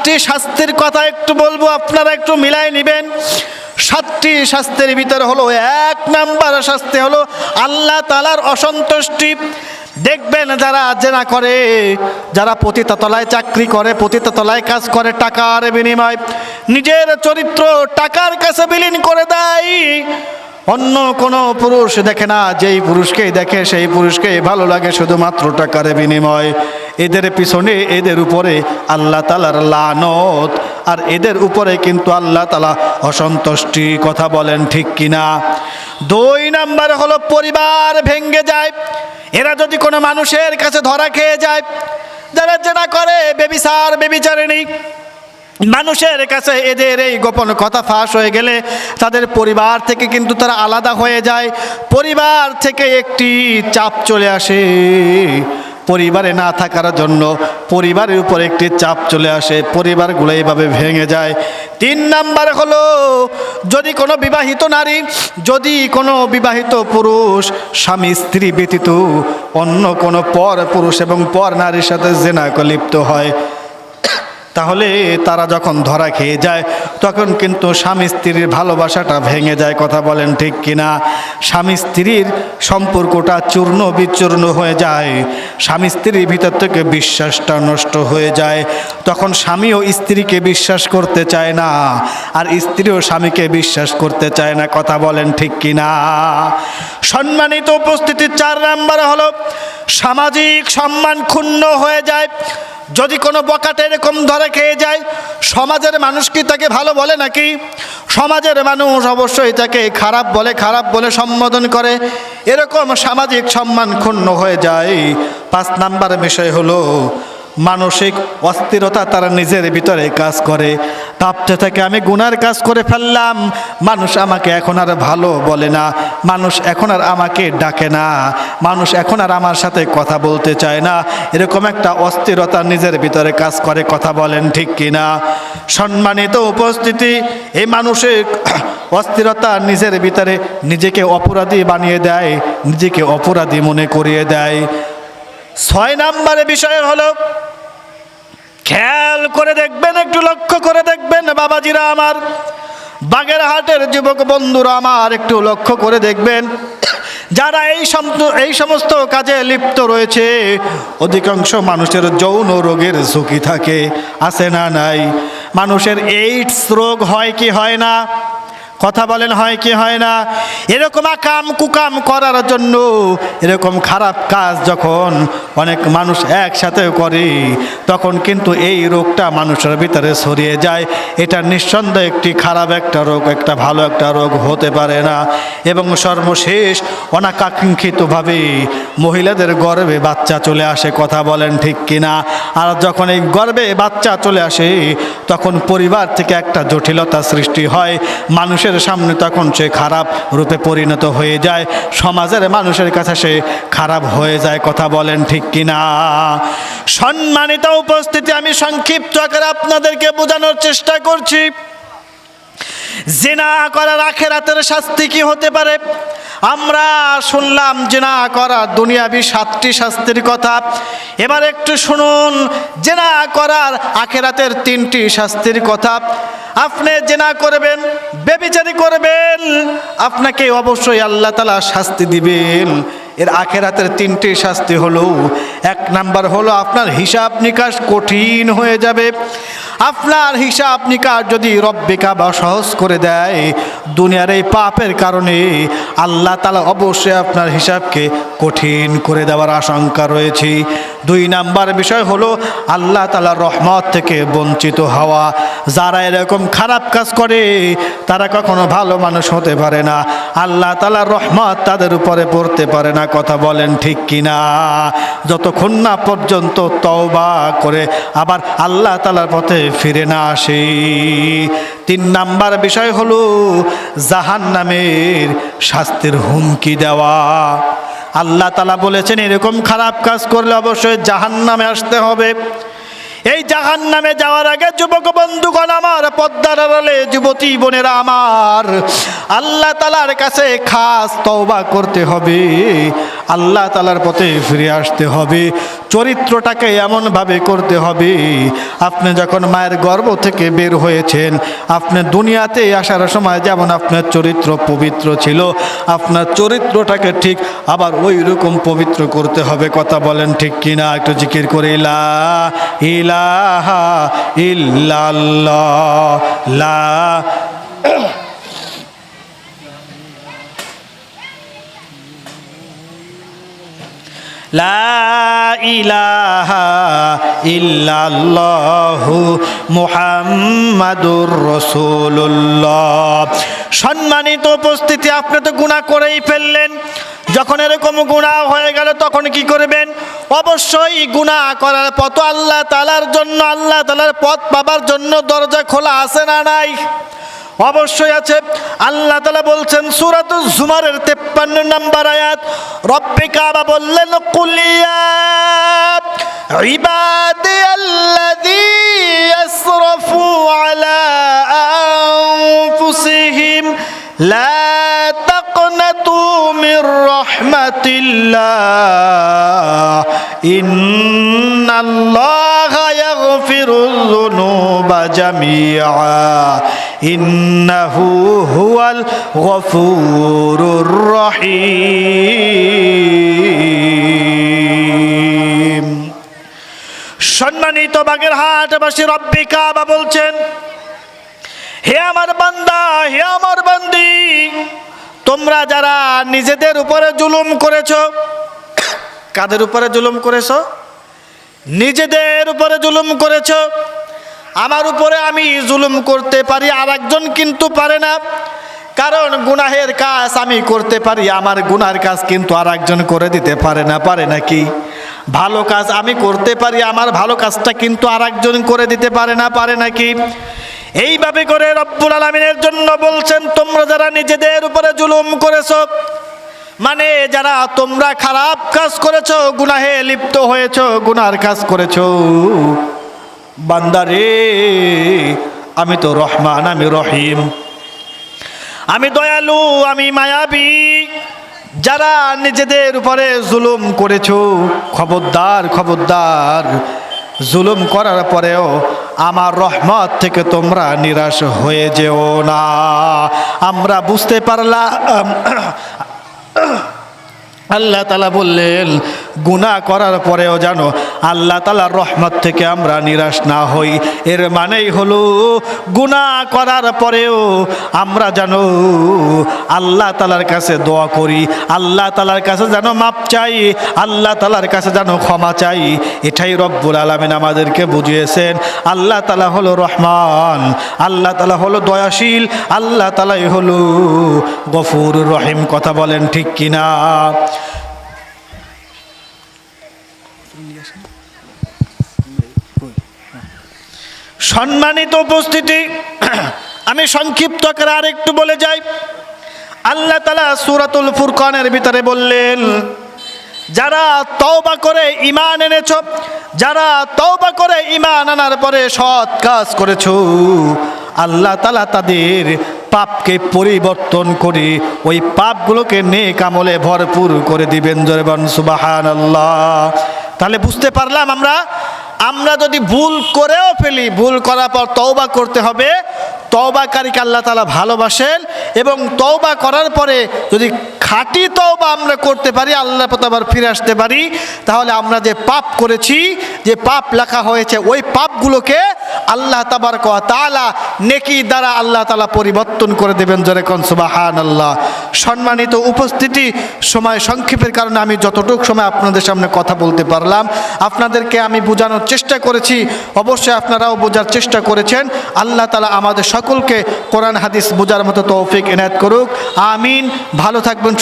সাতটি শাস্তির কথা একটু বলবো, আপনারা একটু মিলাই নেবেন। সাতটি শাস্তির ভিতরে হলো, এক নাম্বার শাস্তি হলো আল্লাহ তাআলার অসন্তুষ্টি। দেখবেন যারা জেনা করে, যারা পতিতালয়ে চাকরি করে, পতিতালয়ে কাজ করে, টাকার বিনিময় নিজের চরিত্র টাকার কাছে বিলীন করে দেয়। অন্য কোনো পুরুষ দেখে না, যেই পুরুষকেই দেখে সেই পুরুষকেই ভালো লাগে শুধুমাত্র টাকার বিনিময়। এদের পিছনে, এদের উপরে আল্লাহ তাআলার লানত, আর এদের উপরে কিন্তু আল্লাহ তাআলা অসন্তুষ্টি। কথা বলেন ঠিক কিনা? দুই নাম্বার হলো পরিবার ভেঙে যায়। এরা যদি কোনো মানুষের কাছে ধরা খেয়ে যায়, যারা জেনা করে, বেবিচার, বেবিচারিণী, মানুষের কাছে এদের এই গোপন কথা ফাঁস হয়ে গেলে তাদের পরিবার থেকে কিন্তু তারা আলাদা হয়ে যায়। পরিবার থেকে একটি চাপ চলে আসে, পরিবারে না থাকার জন্য পরিবারের উপর একটি চাপ চলে আসে, পরিবারগুলো এইভাবে ভেঙে যায়। তিন নাম্বার হলো যদি কোনো বিবাহিত নারী, যদি কোনো বিবাহিত পুরুষ স্বামী স্ত্রী ব্যতীত অন্য কোনো পর পুরুষ এবং পর নারীর সাথে জিনায় লিপ্ত হয়, তাহলে তারা যখন ধরা খেয়ে যায় তখন কিন্তু স্বামী স্ত্রীর ভালোবাসাটা ভেঙে যায়। কথা বলেন ঠিক কিনা? স্বামী স্ত্রীর সম্পর্কটা চূর্ণ বিচূর্ণ হয়ে যায়, স্বামী স্ত্রীর ভিতর থেকে বিশ্বাসটা নষ্ট হয়ে যায়। তখন স্বামীও স্ত্রীকে বিশ্বাস করতে চায় না, আর স্ত্রীও স্বামীকে বিশ্বাস করতে চায় না। কথা বলেন ঠিক কিনা? সম্মানিত উপস্থিতি, চার নাম্বার হলো সামাজিক সম্মান ক্ষুণ্ণ হয়ে যায়। যদি কোনো বকাটে এরকম ধরে খেয়ে যায়, সমাজের মানুষ কি তাকে ভালো বলে নাকি? সমাজের মানুষ অবশ্যই তাকে খারাপ বলে, খারাপ বলে সম্বোধন করে। এরকম সামাজিক সম্মান ক্ষুণ্ণ হয়ে যায়। পাঁচ নাম্বার বিষয় হলো মানসিক অস্থিরতা তারা নিজের ভিতরে কাজ করে। ভাবতে থাকে আমি গুনার কাজ করে ফেললাম, মানুষ আমাকে এখন আর ভালো বলে না, মানুষ এখন আর আমাকে ডাকে না, মানুষ এখন আর আমার সাথে কথা বলতে চায় না। এরকম একটা অস্থিরতা নিজের ভিতরে কাজ করে। কথা বলেন ঠিক কিনা? সম্মানিত উপস্থিতি, এই মানসিক অস্থিরতা নিজের ভিতরে নিজেকে অপরাধী বানিয়ে দেয়, নিজেকে অপরাধী মনে করিয়ে দেয়। ছয় নাম্বারের বিষয় হলো, খেয়াল করে দেখবেন, একটু লক্ষ্য করে দেখবেন বাবাজিরা আমার, বাগেরহাটের যুবক বন্ধুরা আমার, একটু লক্ষ্য করে দেখবেন, যারা এই সমস্ত কাজে লিপ্ত রয়েছে অধিকাংশ মানুষের যৌন রোগের ঝুঁকি থাকে। আছে না নাই? মানুষের এইডস রোগ হয় কি হয় না? কথা বলেন হয় কি হয় না? এরকম আকাম কুকাম করার জন্য, এরকম খারাপ কাজ যখন অনেক মানুষ একসাথে করে, তখন কিন্তু এই রোগটা মানুষের ভিতরে ছড়িয়ে যায়। এটা নিঃসন্দেহে একটি খারাপ একটা রোগ, একটা ভালো একটা রোগ হতে পারে না। এবং সর্বশেষ অনাকাঙ্ক্ষিতভাবে মহিলাদের গর্ভে বাচ্চা চলে আসে। কথা বলেন ঠিক কিনা? আর যখন এই গর্ভে বাচ্চা চলে আসে তখন পরিবার থেকে একটা জটিলতা সৃষ্টি হয়, মানুষের সামনে তখন সে খারাপ রূপে পরিণত হয়ে যায়, সমাজের মানুষের কাছে সে খারাপ হয়ে যায়। কথা বলেন ঠিক কিনা? সম্মানিত উপস্থিতি, আমি সংক্ষিপ্ত আকারে আপনাদেরকে বোঝানোর চেষ্টা করছি। জিনা করার আখিরাতের শাস্তি কি হতে পারে? আমরা শুনলাম জিনা করার দুনিয়াবি 7টি শাস্তির কথা। এবার একটু শুনুন জিনা করার আখিরাতের 3টি শাস্তির কথা। আপনি জিনা করবেন, ব্যভিচারী করবেন, আপনাকে অবশ্যই আল্লাহ তাআলা শাস্তি দিবেন। এর আখিরাতের 3টি শাস্তি হলো, এক নাম্বার হলো আপনার হিসাব নিকাশ কঠিন হয়ে যাবে। আপনার হিসাব নিকাশ যদি রব্বে কাবা সহজ করে দেয়, দুনিয়ার এই পাপের কারণে আল্লাহ তাআলা অবশ্যই আপনার হিসাবকে কঠিন করে দেওয়ার আশঙ্কা রয়েছে। 2 নাম্বার বিষয় হলো আল্লাহ তাআলার রহমত থেকে বঞ্চিত হওয়া। যারা এরকম খারাপ কাজ করে তারা কখনো ভালো মানুষ হতে পারে না, আল্লাহ তাআলার রহমত তাদের উপরে পড়তে পারে না। কথা বলেন ঠিক কিনা? যতক্ষণ না পর্যন্ত তওবা করে আবার আল্লাহ তাআলার পথে ফিরে না আসে। 3 নাম্বার বিষয় হলো জাহান্নামের শাস্তির হুমকি দেওয়া। আল্লাহ তাআলা বলেছেন এরকম খারাপ কাজ করলে অবশ্যই জাহান্নামে আসতে হবে। এই জাহান্নামে যাওয়ার আগে যুবক বন্ধুগণ আমার, পদ্মার আড়ালে যুবতী বোনেরা আমার, আল্লাহ তাআলার কাছে খাস তওবা করতে হবে। আল্লাহ তাআলার পথে ফিরে আসতে হবে। চরিত্রটাকে এমনভাবে করতে হবে, আপনি যখন মায়ের গর্ভ থেকে বের হয়েছেন, আপনি দুনিয়াতে আসার সময় যেমন আপনার চরিত্র পবিত্র ছিল, আপনার চরিত্রটাকে ঠিক আবার ওই রকম পবিত্র করতে হবে। কথা বলেন ঠিক কিনা? একটু জিকির করে লা ইলাহা ইল্লাল্লাহ, লা লা ইলাহা ইল্লাল্লাহু মুহাম্মাদুর রাসূলুল্লাহ। সম্মানিত উপস্থিতি, আপনি তো গুনাহ করেই ফেললেন। যখন এরকম গুনাহ হয়ে গেল তখন কি করবেন? অবশ্যই গুনাহ করার পথ আল্লাহ তাআলার জন্য, আল্লাহ তাআলার পথ পাবার জন্য দরজা খোলা আছে না নাই? অবশ্যই আছে। আল্লাহ তাআলা বলছেন সূরাতুজ জুমারের 53 নম্বর আয়াত, রব্বে কাবা বললেন কুলিয়া ইবাদিয়াল্লাযী আসরাফু আলা আনফুসিহিম লা তাকনাতু মির রাহমাতিল্লাহ ইন্নাল্লাহা ইয়াগফিরুয যুনুবা জামিআ ইন্নাহু হুয়াল গফুরুর রহিম। সম্মানিত বাগেরহাটবাসী, রব্বে কাবা বলছেন, হে আমার বান্দা, হে আমার বান্দি, তোমরা যারা নিজেদের উপরে জুলুম করেছো। কাদের উপরে জুলুম করেছো? নিজেদের উপরে জুলুম করেছো। আমার উপরে আমি জুলুম করতে পারি, আর একজন কিন্তু পারে না। কারণ গুনাহের কাজ আমি করতে পারি, আমার গুনার কাজ কিন্তু আর একজন করে দিতে পারে না। পারে নাকি? ভালো কাজ আমি করতে পারি, আমার ভালো কাজটা কিন্তু আর একজন করে দিতে পারে না। পারে নাকি? এইভাবে করে রব্বুল আলামিনের জন্য বলছেন, তোমরা যারা নিজেদের উপরে জুলুম করেছো, মানে যারা তোমরা খারাপ কাজ করেছো, গুনাহে লিপ্ত হয়েছো, গুনার কাজ করেছো, বান্দারে আমি তো রহমান, আমি রহিম, আমি দয়ালু, আমি মায়াবী। যারা নিজেদের উপরে জুলুম করেছো, খবরদার খবরদার, জুলুম করার পরেও আমার রহমত থেকে তোমরা নিরাশ হয়ে যেও না। আমরা বুঝতে পারলাম আল্লাহ তাআলা বললেন গুনাহ করার পরেও জানো আল্লাহ তাআলার রহমত থেকে আমরা নিরাশ না হই। এর মানেই হলো গুনাহ করার পরেও আমরা জানো আল্লাহ তাআলার কাছে দোয়া করি, আল্লাহ তাআলার কাছে যেন মাপ চাই, আল্লাহ তাআলার কাছে যেন ক্ষমা চাই। এটাই রব্বুল আলামিন আমাদেরকে বুঝিয়েছেন। আল্লাহ তাআলা হলো রহমান, আল্লাহ তাআলা হলো দয়াশীল, আল্লাহ তাআলাই হলো গফুরুর রহিম। কথা বলেন ঠিক কিনা? সম্মানিত উপস্থিতি, আমি সংক্ষিপ্ত করে আরেকটু বলে যাই। আল্লাহ তাআলা সূরাতুল ফুরকানের ভিতরে বললেন, যারা তওবা করে ঈমান এনেছো, যারা তওবা করে ঈমান আনার পরে সৎ কাজ করেছো, আল্লাহ তাআলা তাদের পাপকে পরিবর্তন করে ওই পাপগুলোকে নেক আমলে ভরপুর করে দিবেন। জোরে বলেন সুবহানাল্লাহ। তাহলে বুঝতে পারলাম আমরা যদি ভুল করেও ফেলি, ভুল করার পর তওবা করতে হবে। তওবাকারীকে আল্লাহ তাআলা ভালোবাসেন, এবং তওবা করার পরে যদি খাঁটি তওবা আমরা করতে পারি, আল্লাহর পথে আবার ফিরে আসতে পারি, তাহলে আমরা যে পাপ করেছি, যে পাপ লেখা হয়েছে, ওই পাপগুলোকে আল্লাহ তাবারক ওয়া তাআলা নেকি দ্বারা আল্লাহ তাআলা পরিবর্তন করে দেবেন। জোরে কোন সুবহানাল্লাহ। সম্মানিত উপস্থিতি, সময় সংক্ষেপের কারণে আমি যতটুকু সময় আপনাদের সামনে কথা বলতে পারলাম, আপনাদেরকে আমি বোঝানোর চেষ্টা করেছি। অবশ্যই আপনারাও বোঝার চেষ্টা করেছেন। আল্লাহ তাআলা আমাদের সকলকে কোরআন হাদিস বোঝার মতো তৌফিক এনায়েত করুক। আমিন। ভালো থাকবেন।